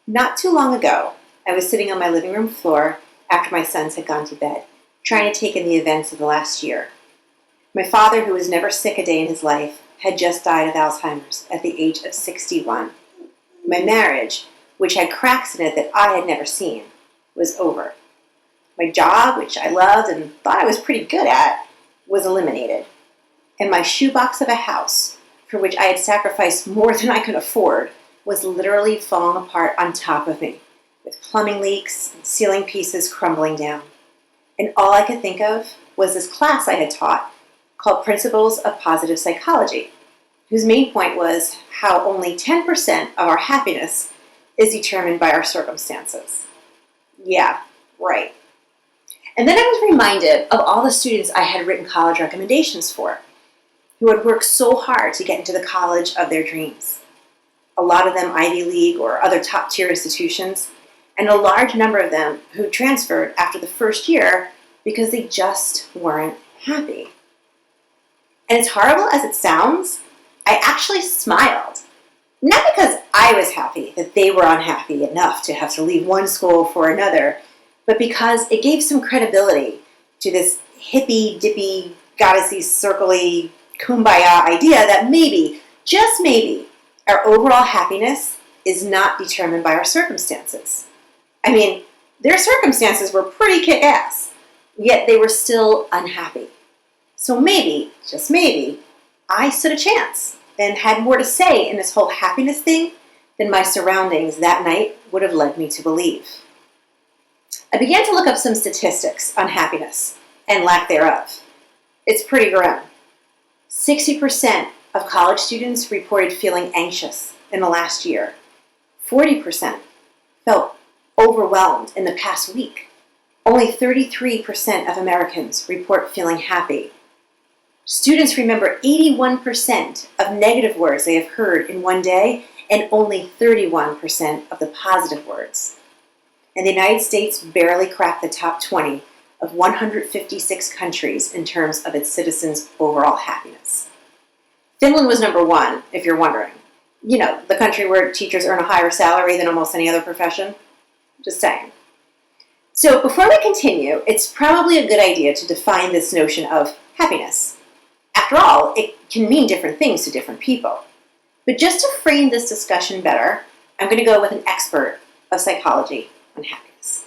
Not too long ago, I was sitting on my living room floor after my sons had gone to bed, trying to take in the events of the last year. My father, who was never sick a day in his life, had just died of Alzheimer's at the age of 61. My marriage, which had cracks in it that I had never seen, was over. My job, which I loved and thought I was pretty good at, was eliminated. And my shoebox of a house, for which I had sacrificed more than I could afford, was literally falling apart on top of me, with plumbing leaks and ceiling pieces crumbling down. And all I could think of was this class I had taught called Principles of Positive Psychology, whose main point was how only 10% of our happiness is determined by our circumstances. Yeah, right. And then I was reminded of all the students I had written college recommendations for, who had worked so hard to get into the college of their dreams. A lot of them Ivy League or other top-tier institutions, and a large number of them who transferred after the first year because they just weren't happy. And as horrible as it sounds, I actually smiled. Not because I was happy that they were unhappy enough to have to leave one school for another, but because it gave some credibility to this hippy-dippy, goddessy, circly, kumbaya idea that maybe, just maybe, our overall happiness is not determined by our circumstances. I mean, their circumstances were pretty kick-ass, yet they were still unhappy. So maybe, just maybe, I stood a chance and had more to say in this whole happiness thing than my surroundings that night would have led me to believe. I began to look up some statistics on happiness and lack thereof. It's pretty grim. 60% of college students reported feeling anxious in the last year. 40% felt overwhelmed in the past week. Only 33% of Americans report feeling happy. Students remember 81% of negative words they have heard in one day and only 31% of the positive words. And the United States barely cracked the top 20 of 156 countries in terms of its citizens' overall happiness. Finland was number one, if you're wondering. You know, the country where teachers earn a higher salary than almost any other profession. Just saying. So before we continue, it's probably a good idea to define this notion of happiness. After all, it can mean different things to different people. But just to frame this discussion better, I'm going to go with an expert of psychology on happiness.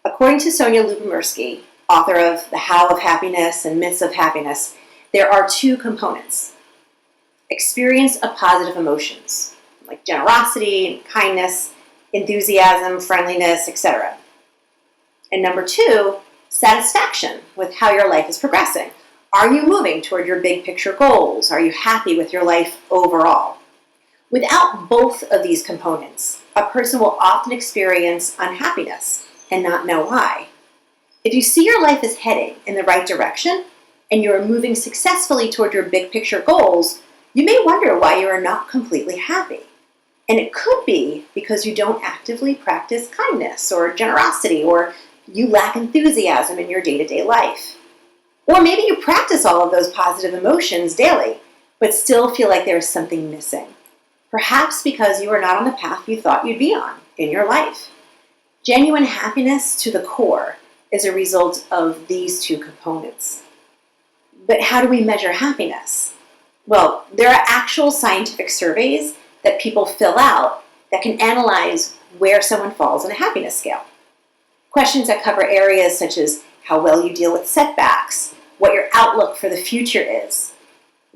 According to Sonia Lyubomirsky, author of The How of Happiness and Myths of Happiness, there are two components. Experience of positive emotions, like generosity, kindness, enthusiasm, friendliness, etc. And number two, satisfaction with how your life is progressing. Are you moving toward your big picture goals? Are you happy with your life overall? Without both of these components, a person will often experience unhappiness and not know why. If you see your life is heading in the right direction and you are moving successfully toward your big picture goals, you may wonder why you are not completely happy. And it could be because you don't actively practice kindness or generosity, or you lack enthusiasm in your day-to-day life. Or maybe you practice all of those positive emotions daily, but still feel like there is something missing. Perhaps because you are not on the path you thought you'd be on in your life. Genuine happiness to the core is a result of these two components. But how do we measure happiness? Well, there are actual scientific surveys that people fill out that can analyze where someone falls on a happiness scale. Questions that cover areas such as how well you deal with setbacks, what your outlook for the future is,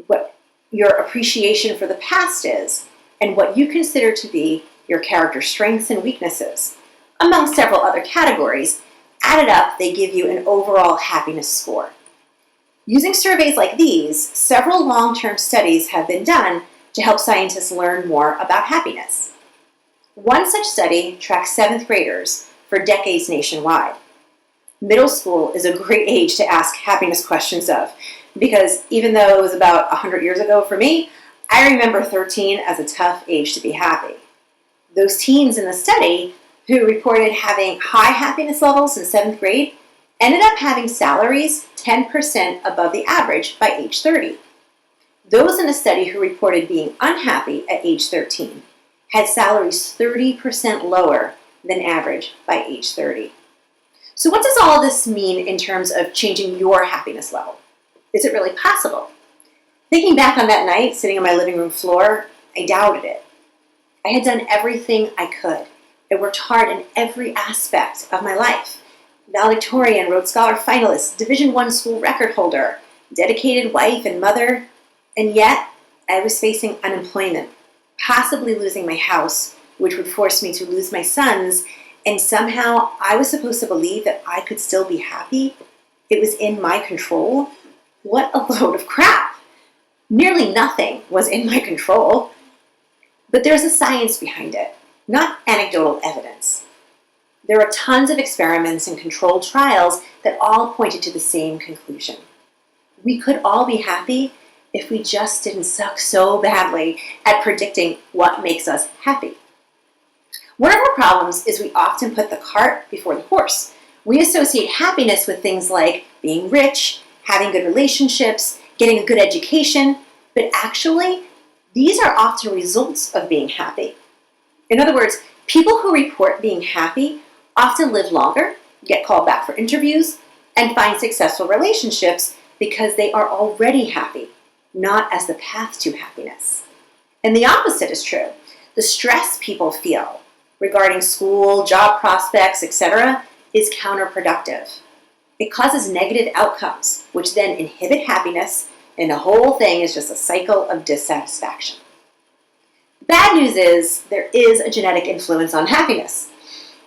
what your appreciation for the past is, and what you consider to be your character strengths and weaknesses. Among several other categories, added up, they give you an overall happiness score. Using surveys like these, several long-term studies have been done to help scientists learn more about happiness. One such study tracks 7th graders for decades nationwide. Middle school is a great age to ask happiness questions of, because even though it was about 100 years ago for me, I remember 13 as a tough age to be happy. Those teens in the study who reported having high happiness levels in 7th grade ended up having salaries 10% above the average by age 30. Those in the study who reported being unhappy at age 13 had salaries 30% lower than average by age 30. So what does all of this mean in terms of changing your happiness level? Is it really possible? Thinking back on that night, sitting on my living room floor, I doubted it. I had done everything I could. I worked hard in every aspect of my life. Valedictorian, Rhodes Scholar finalist, Division I school record holder, dedicated wife and mother, and yet I was facing unemployment, possibly losing my house, which would force me to lose my sons, and somehow I was supposed to believe that I could still be happy. It was in my control. What a load of crap. Nearly nothing was in my control. But there's a science behind it, not anecdotal evidence. There are tons of experiments and controlled trials that all pointed to the same conclusion. We could all be happy if we just didn't suck so badly at predicting what makes us happy. One of our problems is we often put the cart before the horse. We associate happiness with things like being rich, having good relationships, getting a good education, but actually, these are often results of being happy. In other words, people who report being happy often live longer, get called back for interviews, and find successful relationships because they are already happy, not as the path to happiness. And the opposite is true. The stress people feel regarding school, job prospects, etc., is counterproductive. It causes negative outcomes, which then inhibit happiness, and the whole thing is just a cycle of dissatisfaction. The bad news is there is a genetic influence on happiness.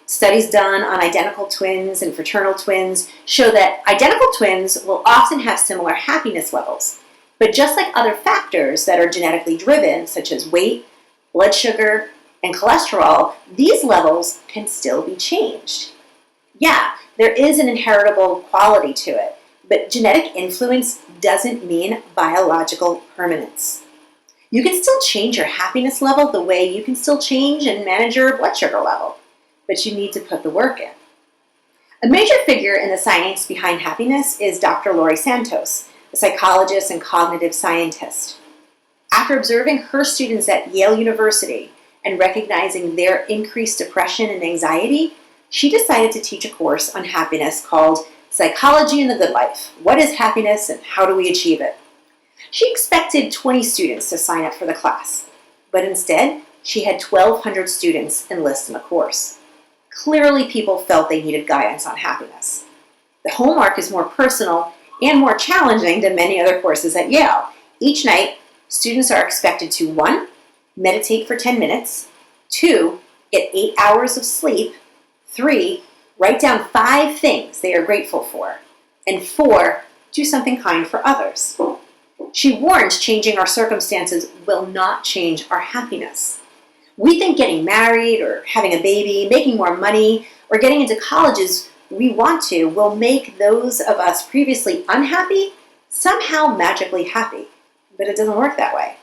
Studies done on identical twins and fraternal twins show that identical twins will often have similar happiness levels. But just like other factors that are genetically driven, such as weight, blood sugar, and cholesterol, these levels can still be changed. Yeah, there is an inheritable quality to it, but genetic influence doesn't mean biological permanence. You can still change your happiness level the way you can still change and manage your blood sugar level, but you need to put the work in. A major figure in the science behind happiness is Dr. Laurie Santos, a psychologist and cognitive scientist. After observing her students at Yale University and recognizing their increased depression and anxiety, she decided to teach a course on happiness called Psychology in the Good Life. What is happiness and how do we achieve it? She expected 20 students to sign up for the class, but instead, she had 1,200 students enlist in the course. Clearly, people felt they needed guidance on happiness. The homework is more personal and more challenging than many other courses at Yale. Each night, students are expected to 1. Meditate for 10 minutes, 2. Get 8 hours of sleep, 3. Write down 5 things they are grateful for, and 4. Do something kind for others. She warns changing our circumstances will not change our happiness. We think getting married or having a baby, making more money, or getting into colleges we want to will make those of us previously unhappy somehow magically happy. But it doesn't work that way.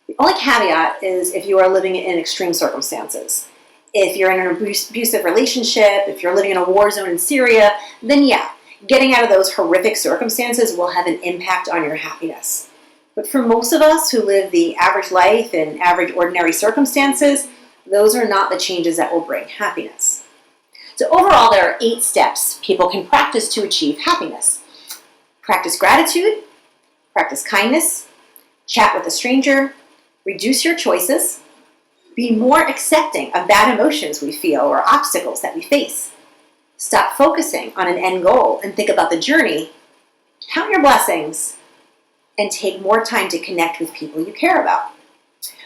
The only caveat is if you are living in extreme circumstances. If you're in an abusive relationship, if you're living in a war zone in Syria, then yeah, getting out of those horrific circumstances will have an impact on your happiness. But for most of us who live the average life in average ordinary circumstances, those are not the changes that will bring happiness. So overall, there are 8 steps people can practice to achieve happiness. Practice gratitude, practice kindness, chat with a stranger, reduce your choices, be more accepting of bad emotions we feel or obstacles that we face. Stop focusing on an end goal and think about the journey. Count your blessings and take more time to connect with people you care about.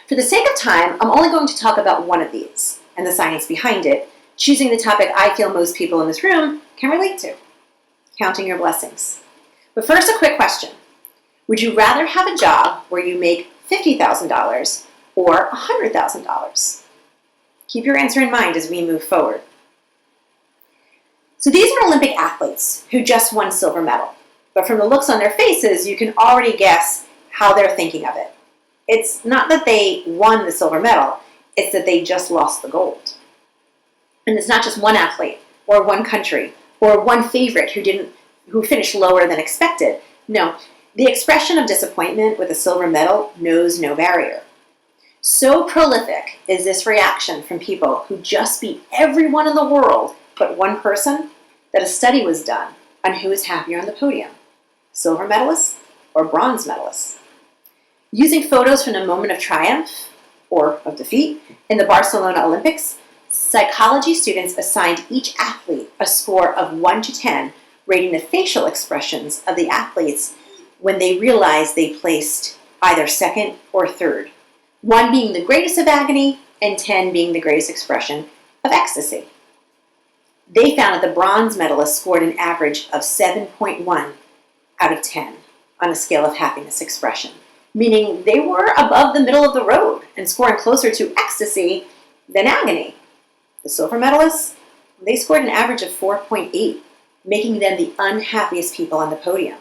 For the sake of time, I'm only going to talk about one of these and the science behind it, choosing the topic I feel most people in this room can relate to, counting your blessings. But first, a quick question. Would you rather have a job where you make $50,000 or $100,000? Keep your answer in mind as we move forward. So these are Olympic athletes who just won silver medal. But from the looks on their faces, you can already guess how they're thinking of it. It's not that they won the silver medal, it's that they just lost the gold. And it's not just one athlete or one country or one favorite who finished lower than expected. No, the expression of disappointment with a silver medal knows no barrier. So prolific is this reaction from people who just beat everyone in the world but one person that a study was done on who is happier on the podium, silver medalists or bronze medalists. Using photos from a moment of triumph or of defeat in the Barcelona Olympics, psychology students assigned each athlete a score of 1 to 10, rating the facial expressions of the athletes when they realized they placed either second or third, 1 being the greatest of agony and 10 being the greatest expression of ecstasy. They found that the bronze medalists scored an average of 7.1 out of 10 on a scale of happiness expression, meaning they were above the middle of the road and scoring closer to ecstasy than agony. The silver medalists, they scored an average of 4.8, making them the unhappiest people on the podium.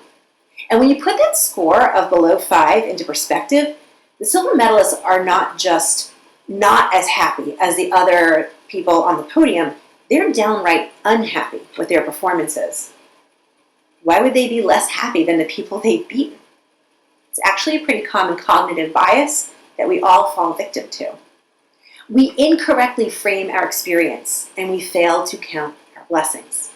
And when you put that score of below 5 into perspective, the silver medalists are not just not as happy as the other people on the podium, they're downright unhappy with their performances. Why would they be less happy than the people they've beaten? It's actually a pretty common cognitive bias that we all fall victim to. We incorrectly frame our experience and we fail to count our blessings.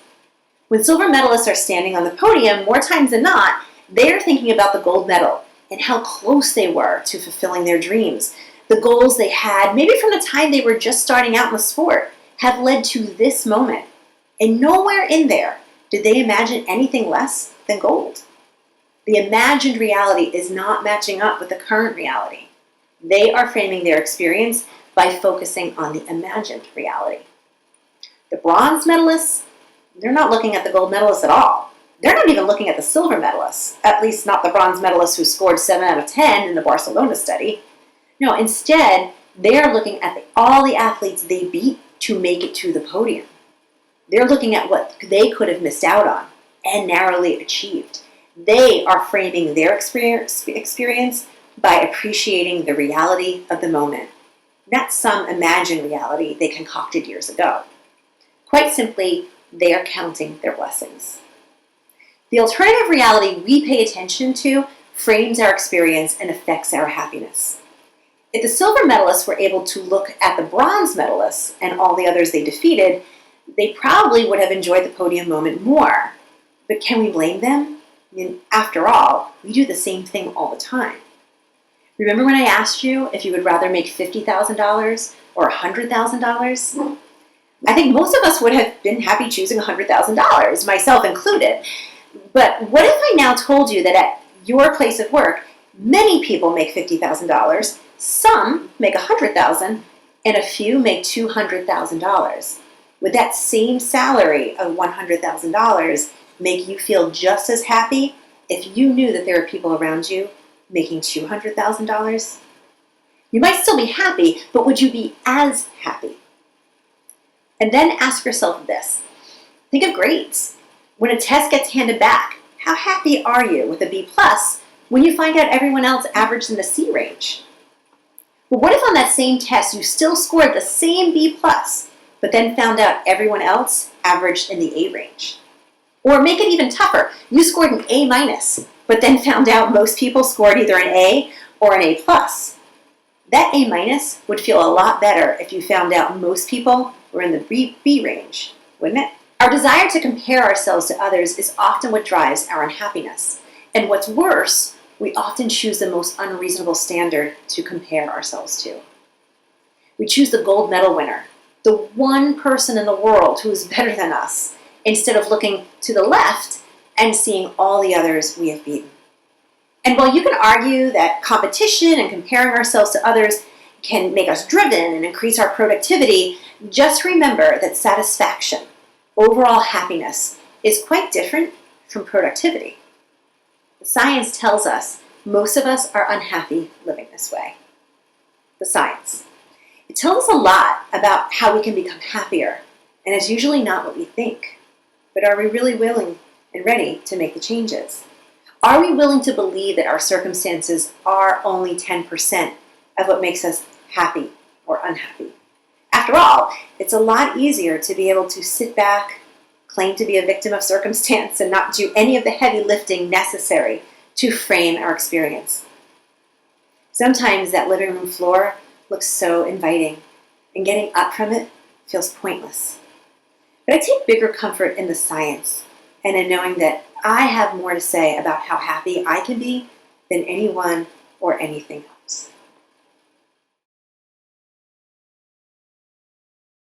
When silver medalists are standing on the podium, more times than not, they're thinking about the gold medal and how close they were to fulfilling their dreams. The goals they had, maybe from the time they were just starting out in the sport, have led to this moment. And nowhere in there did they imagine anything less than gold. The imagined reality is not matching up with the current reality. They are framing their experience by focusing on the imagined reality. The bronze medalists, they're not looking at the gold medalists at all. They're not even looking at the silver medalists, at least not the bronze medalists who scored 7 out of 10 in the Barcelona study. No, instead, they're looking at all the athletes they beat to make it to the podium. They're looking at what they could have missed out on and narrowly achieved. They are framing their experience by appreciating the reality of the moment, not some imagined reality they concocted years ago. Quite simply, they are counting their blessings. The alternative reality we pay attention to frames our experience and affects our happiness. If the silver medalists were able to look at the bronze medalists and all the others they defeated, they probably would have enjoyed the podium moment more. But can we blame them? I mean, after all, we do the same thing all the time. Remember when I asked you if you would rather make $50,000 or $100,000? I think most of us would have been happy choosing $100,000, myself included. But what if I now told you that at your place of work, many people make $50,000, some make $100,000, and a few make $200,000? Would that same salary of $100,000 make you feel just as happy if you knew that there are people around you making $200,000? You might still be happy, but would you be as happy? And then ask yourself this. Think of grades. When a test gets handed back, how happy are you with a B+ when you find out everyone else averaged in the C range? But what if on that same test you still scored the same B+, but then found out everyone else averaged in the A range? Or make it even tougher, you scored an A-, but then found out most people scored either an A or an A+. That A- would feel a lot better if you found out most people were in the B range, wouldn't it? Our desire to compare ourselves to others is often what drives our unhappiness. And what's worse, we often choose the most unreasonable standard to compare ourselves to. We choose the gold medal winner, the one person in the world who is better than us, instead of looking to the left and seeing all the others we have beaten. And while you can argue that competition and comparing ourselves to others can make us driven and increase our productivity, just remember that satisfaction, overall happiness, is quite different from productivity. The science tells us most of us are unhappy living this way. The science. It tells us a lot about how we can become happier, and it's usually not what we think. But are we really willing and ready to make the changes? Are we willing to believe that our circumstances are only 10% of what makes us happy or unhappy? After all, it's a lot easier to be able to sit back, claim to be a victim of circumstance, and not do any of the heavy lifting necessary to frame our experience. Sometimes that living room floor looks so inviting, and getting up from it feels pointless. But I take bigger comfort in the science and in knowing that I have more to say about how happy I can be than anyone or anything else.